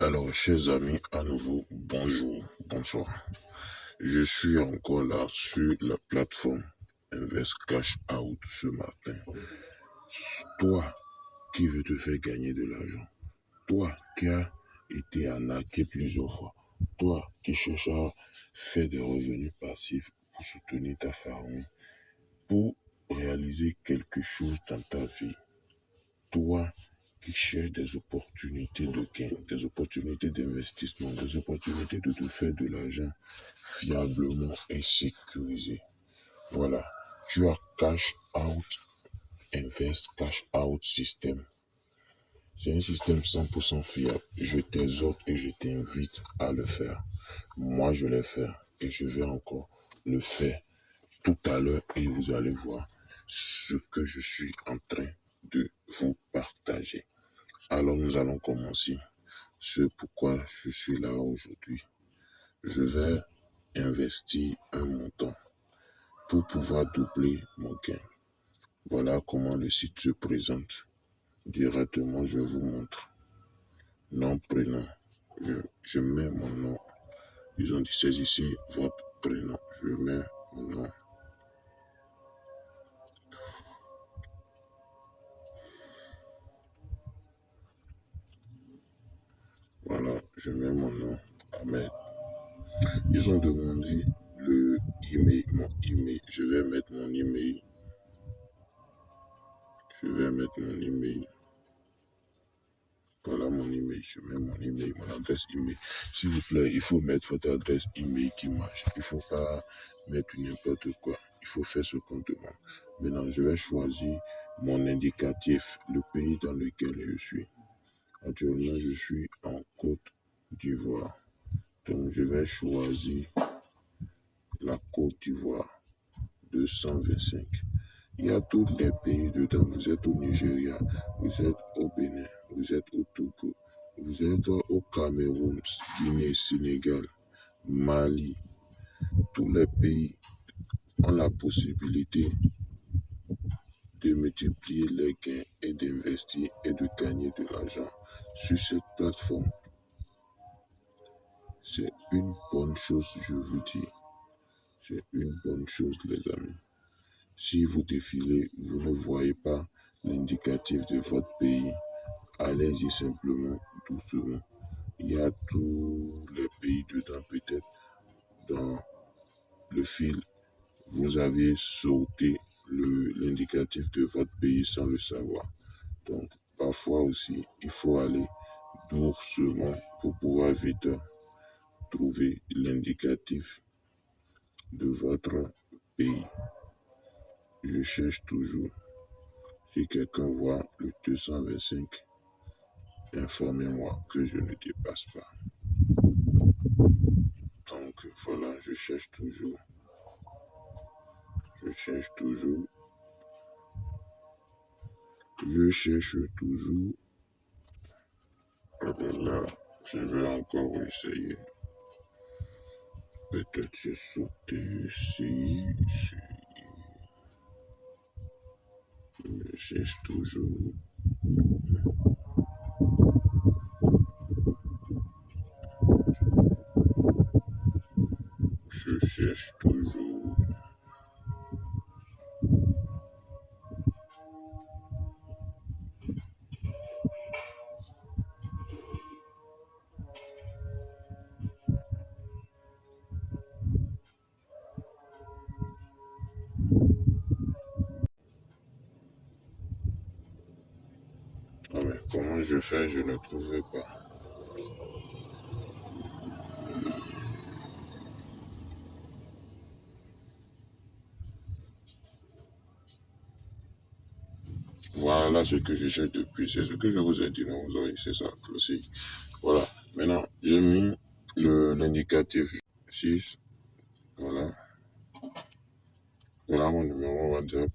Alors, chers amis, à nouveau, bonjour, bonsoir. Je suis encore là sur la plateforme Invest Cash Out ce matin. Toi qui veux te faire gagner de l'argent, toi qui as été arnaqué plusieurs fois, toi qui cherches à faire des revenus passifs pour soutenir ta famille, pour réaliser quelque chose dans ta vie, toi qui cherches des opportunités de gain, des opportunités d'investissement, des opportunités de te faire de l'argent fiablement et sécurisé. Voilà, tu as Cash Out, Invest Cash Out System. C'est un système 100% fiable. Je t'exhorte et je t'invite à le faire. Moi, je l'ai fait et je vais encore le faire tout à l'heure et vous allez voir ce que je suis en train de vous partager. Alors nous allons commencer. Ce pourquoi je suis là aujourd'hui. Je vais investir un montant pour pouvoir doubler mon gain. Voilà comment le site se présente. Directement, je vous montre. Nom, prénom. Je mets mon nom. Ils ont dit saisissez votre prénom. Je mets mon nom. Voilà, je mets mon nom. Ahmed. Ils ont demandé le email, mon email. Je vais mettre mon email. Voilà mon email. Je mets mon email, mon adresse email. S'il vous plaît, il faut mettre votre adresse email qui marche. Il ne faut pas mettre n'importe quoi. Il faut faire ce qu'on demande. Maintenant, je vais choisir mon indicatif, le pays dans lequel je suis. Actuellement, je suis en Côte d'Ivoire. Donc, je vais choisir la Côte d'Ivoire 225. Il y a tous les pays dedans. Vous êtes au Nigeria, vous êtes au Bénin, vous êtes au Togo, vous êtes au Cameroun, Guinée, Sénégal, Mali. Tous les pays ont la possibilité de multiplier les gains et d'investir et de gagner de l'argent sur cette plateforme. C'est une bonne chose, je vous dis. C'est une bonne chose, les amis. Si vous défilez, vous ne voyez pas l'indicatif de votre pays, allez-y simplement, doucement. Il y a tous les pays dedans, peut-être dans le fil. Vous avez sauté l'indicatif de votre pays sans le savoir. Donc, parfois aussi, il faut aller doucement pour pouvoir vite trouver l'indicatif de votre pays. Je cherche toujours. Si quelqu'un voit le 225, informez-moi que je ne dépasse pas. Donc voilà, je cherche toujours. Je cherche toujours. Et là, je vais encore essayer. Peut-être j'ai sauté ici. Je cherche toujours. Je cherche toujours. Ah mais comment je fais, je ne trouve pas. Voilà ce que je cherche depuis. C'est ce que je vous ai dit, non, vous aurez, c'est ça, aussi. Voilà. Maintenant, j'ai mis l'indicatif 6. Voilà. Voilà mon numéro WhatsApp.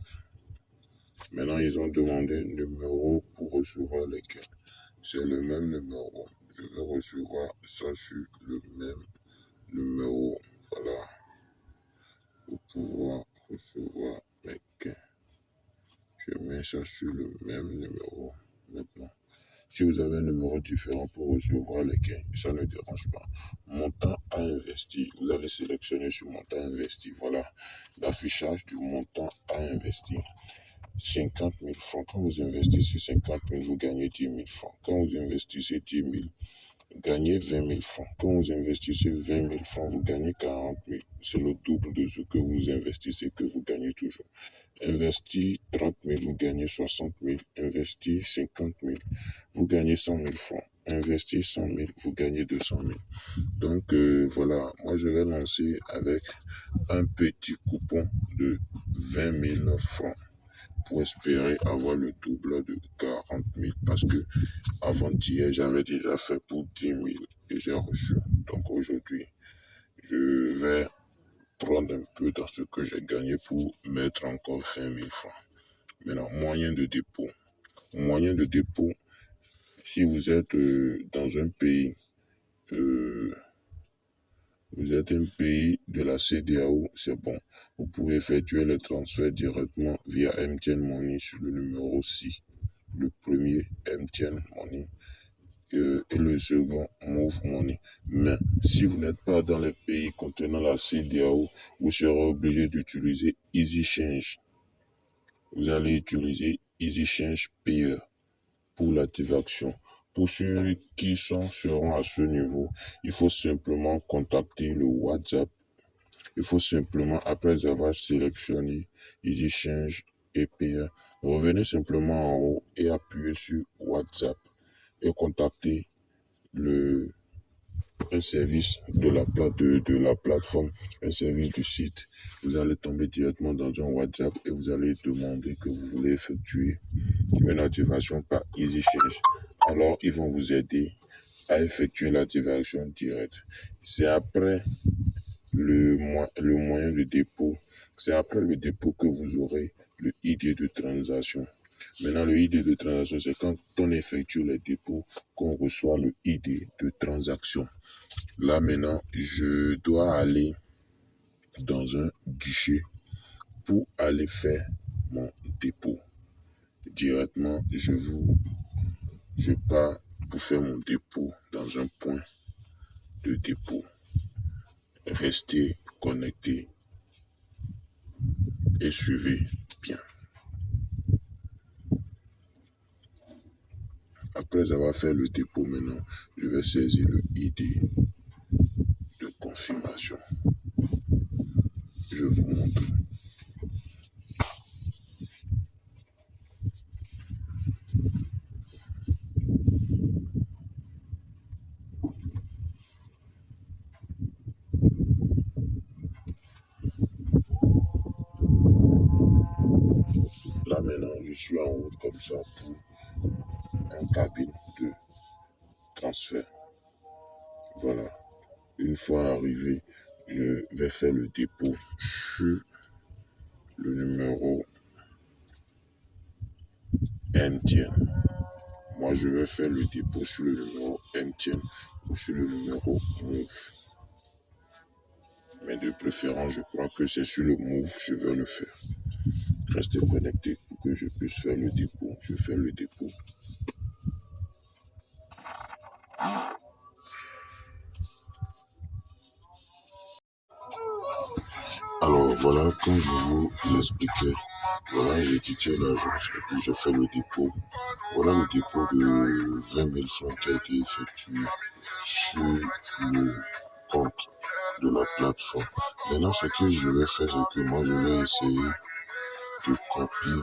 Maintenant, ils ont demandé un numéro pour recevoir les gains. C'est le même numéro. Je vais recevoir ça sur le même numéro. Voilà. Pour pouvoir recevoir mes gains. Je mets ça sur le même numéro. Maintenant, Si vous avez un numéro différent pour recevoir les gains, ça ne dérange pas. Montant à investir, vous allez sélectionner sur montant investi. Voilà l'affichage du montant à investir. 50 000 francs. Quand vous investissez 50 000, vous gagnez 10 000 francs. Quand vous investissez 10 000, vous gagnez 20 000 francs. Quand vous investissez 20 000 francs, vous gagnez 40 000. C'est le double de ce que vous investissez que vous gagnez toujours. Investir 30 000, vous gagnez 60 000. Investir 50 000, vous gagnez 100 000 francs. Investir 100 000, vous gagnez 200 000. Donc voilà, moi je vais lancer avec un petit coupon de 20 000 francs pour espérer avoir le double de 40 000 parce que avant-hier, j'avais déjà fait pour 10 000 et j'ai reçu. Donc aujourd'hui, je vais prendre un peu dans ce que j'ai gagné pour mettre encore 20 000 francs. Maintenant, moyen de dépôt. Moyen de dépôt, si vous êtes dans un pays, vous êtes un pays de la CEDEAO, c'est bon. Vous pouvez effectuer le transfert directement via MTN Money sur le numéro 6. Le premier, MTN Money. Et le second, Move Money. Mais si vous n'êtes pas dans les pays contenant la CEDEAO, vous serez obligé d'utiliser EasyChange. Vous allez utiliser EasyChange Payer pour l'activation. Pour ceux qui seront à ce niveau, il faut simplement contacter le WhatsApp. Il faut simplement, après avoir sélectionné EasyChange et Payer, revenez simplement en haut et appuyez sur WhatsApp et contacter un service de la plateforme, un service du site. Vous allez tomber directement dans un WhatsApp et vous allez demander que vous voulez effectuer une activation par EasyChange. Alors, ils vont vous aider à effectuer l'activation directe. C'est après le moyen de dépôt. C'est après le dépôt que vous aurez le ID de transaction. Maintenant, le ID de transaction, c'est quand on effectue les dépôts qu'on reçoit le ID de transaction. Là, maintenant, je dois aller dans un guichet pour aller faire mon dépôt. Directement, je pars pour faire mon dépôt dans un point de dépôt. Restez connectés et suivez bien. Après avoir fait le dépôt maintenant, je vais saisir le ID de confirmation. Je vous montre. Là maintenant, je suis en route comme ça pour un cabine de transfert. Voilà. Une fois arrivé, je vais faire le dépôt sur le numéro MTN. Moi, je vais faire le dépôt sur le numéro MTN ou sur le numéro Move. Mais de préférence, je crois que c'est sur le Move que je vais le faire. Restez connectés pour que je puisse faire le dépôt. Je fais le dépôt. Alors voilà, comme je vous l'expliquais, voilà, j'ai quitté l'agence et puis j'ai fait le dépôt. Voilà le dépôt de 20 000 francs qui a été effectué sur le compte de la plateforme. Maintenant, ce que je vais faire, c'est que moi, je vais essayer de copier,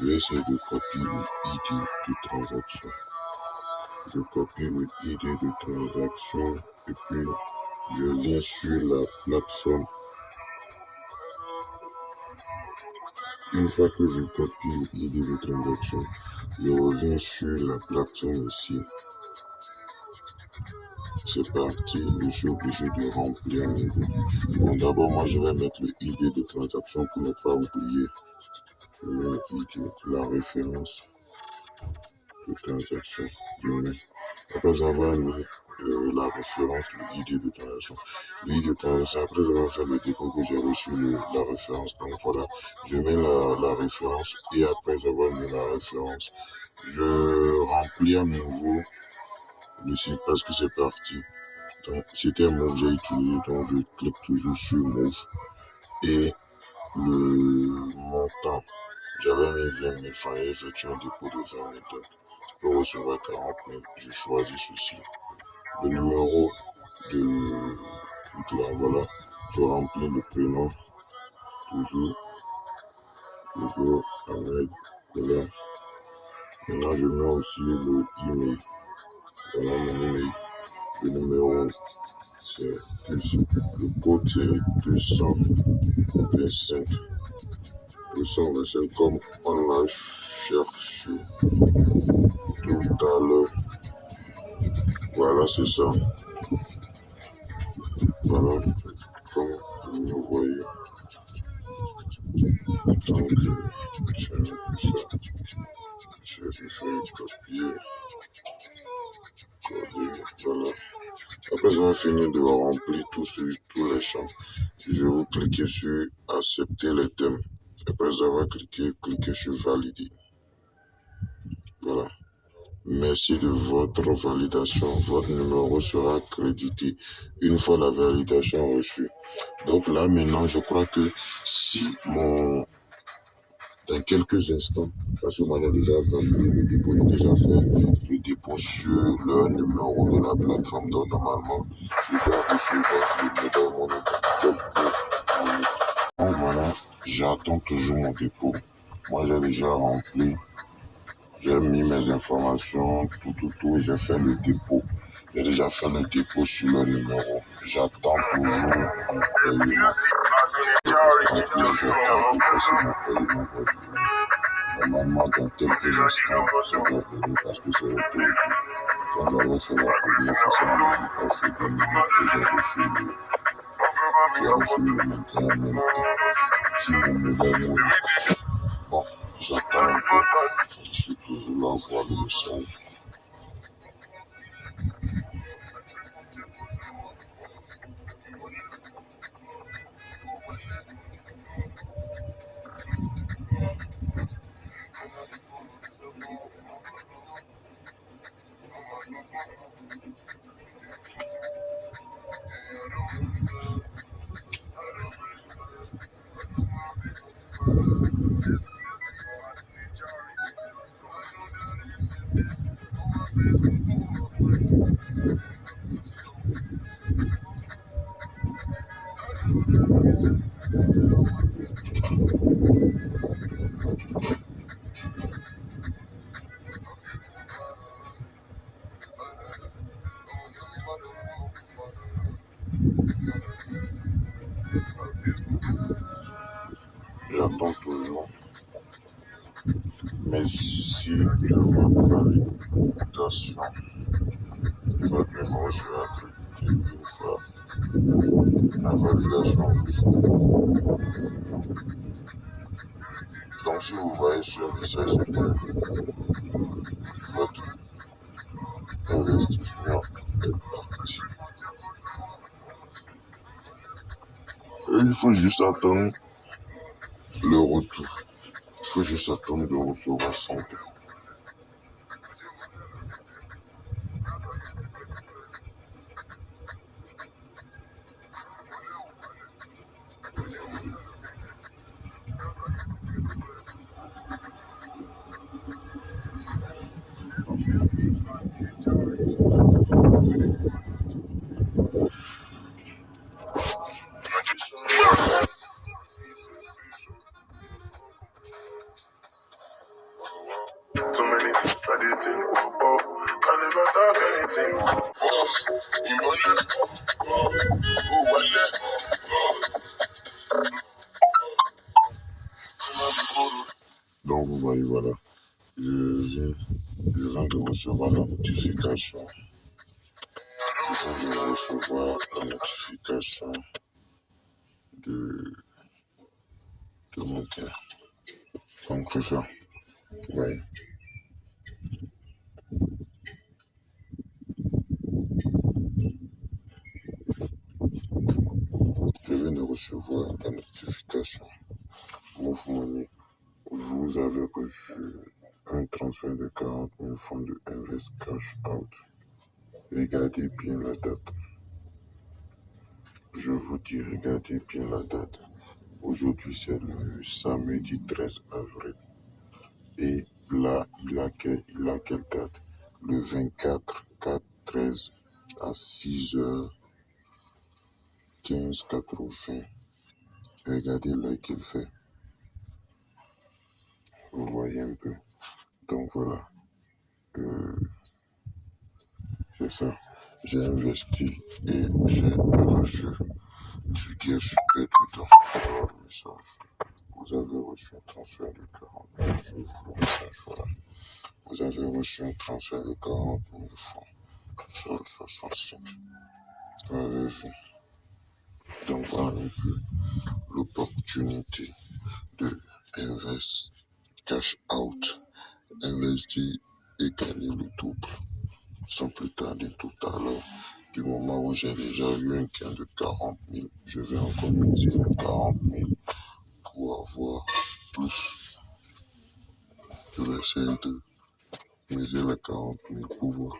le ID de transaction. Je copie le ID de transaction et puis je viens sur la plateforme. Une fois que je copie l'ID de transaction, je reviens sur la plateforme ici. C'est parti, je suis obligé de remplir un niveau. Bon, d'abord, moi, je vais mettre le ID de transaction pour ne pas oublier. Je mets le ID, la référence de transaction. Je mets Après avoir mis la référence, le guide de transaction. Le guide de transaction, après avoir fait le dépôt que j'ai reçu la référence, donc voilà, je mets la référence et après avoir mis la référence, je remplis à nouveau le site parce que c'est parti. Donc c'était un mot que j'ai utilisé, donc je clique toujours sur Move et le montant. J'avais mis 20 000 francs et effectué un dépôt de 20 000 pour recevoir 40 000. Je choisis ceci. Le numéro de truc là, voilà. Je remplis le prénom, toujours avec, voilà. Maintenant, je mets aussi le email. Voilà mon email. Le numéro, c'est plus, le code, c'est 225. 225, comme on l'a cherché tout à l'heure. Voilà, c'est ça. Voilà, comme vous voyez. Donc, j'ai un peu ça. J'ai copier, coller, voilà. Après avoir fini de remplir tous les champs, je vais cliquer sur accepter les thèmes. Après avoir cliquez sur valider. Voilà. Merci de votre validation. Votre numéro sera crédité une fois la validation reçue. Donc là, maintenant, je crois que si dans quelques instants, parce que moi j'ai déjà validé le dépôt, j'ai déjà fait le dépôt sur le numéro de la plateforme. Donc normalement, je dois recevoir le numéro dans quelques minutes. Donc voilà, j'attends toujours mon dépôt. Moi j'ai déjà rempli. J'ai mis mes informations, tout, j'ai fait le dépôt. J'ai déjà fait le dépôt sur le numéro. J'attends toujours mon paiement. Normalement, dans quelques instants, ça va venir parce que c'est autorisé. Quand j'avais fait la première fois, ça m'a passé 2 minutes que j'ai reçu le matin en même temps. Si vous me donnez, bon, j'attends un peu. Je suis toujours là, voir le message. J'attends toujours. Merci de votre validation. Votre numéro sera crédité une fois la validation reçue. Donc si vous voyez ce message, c'est que votre investissement est parti. Et il faut juste attendre le retour. Il faut juste attendre de recevoir son dépôt. Too many things I did think about. I never thought anything. Donc vous voyez, voilà, je viens de recevoir la notification. Je viens de recevoir la notification de mon père. Donc c'est ça. Ouais. recevoir la notification. Move Money, vous avez reçu un transfert de 40 000 francs de Invest Cash Out. Regardez bien la date. Je vous dis, regardez bien la date. Aujourd'hui, c'est le samedi 13 avril. Et là, il a quelle date? Le 24 4 13 à 6h15 80. Regardez l'heure qu'il fait. Vous voyez un peu. Donc voilà. C'est ça. J'ai investi et j'ai reçu du Gear Super tout le message. Vous avez reçu un transfert de 40 000. Je vous le message, voilà. Vous avez reçu un transfert de 40 000 francs. Sol 65. Vous avez vu. Donc voilà un peu l'opportunité de invest, cash out, investir et gagner le double. Sans plus tarder tout à l'heure, du moment où j'ai déjà eu un gain de 40 000, je vais encore miser les 40 000 pour avoir plus. Je vais essayer de miser les 40 000 pour voir,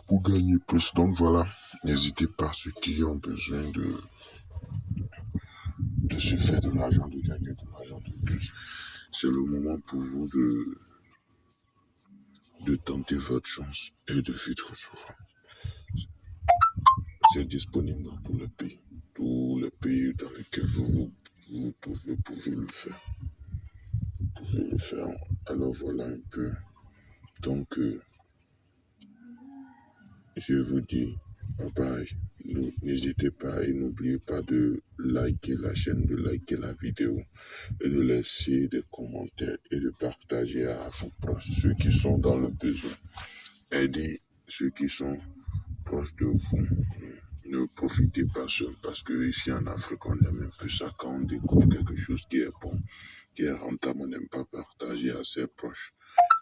pour gagner plus. Donc voilà, n'hésitez pas, ceux qui ont besoin de se faire de l'argent, de gagner de l'argent de plus. C'est le moment pour vous de tenter votre chance et de vivre souvent. C'est disponible dans tous les pays. Tous les pays dans lesquels vous pouvez le faire. Vous pouvez le faire. Alors voilà un peu. Donc, je vous dis bye bye. N'hésitez pas et n'oubliez pas de liker la chaîne, de liker la vidéo et de laisser des commentaires et de partager à vos proches, ceux qui sont dans le besoin. Aidez ceux qui sont proches de vous. Ne profitez pas seul parce que ici en Afrique, on aime un peu ça. Quand on découvre quelque chose qui est bon, qui est rentable, on n'aime pas partager à ses proches.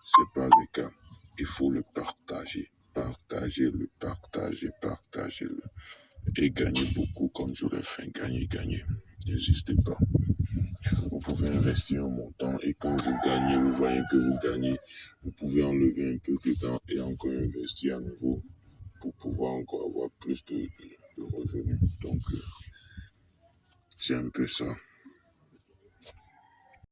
C'est pas le cas. Il faut le partager. Partagez-le, partagez-le. Et gagnez beaucoup comme je l'ai fait. Gagnez. N'hésitez pas. Vous pouvez investir un montant et quand vous gagnez, vous voyez que vous gagnez, vous pouvez enlever un peu dedans et encore investir à nouveau pour pouvoir encore avoir plus de revenus. Donc, c'est un peu ça.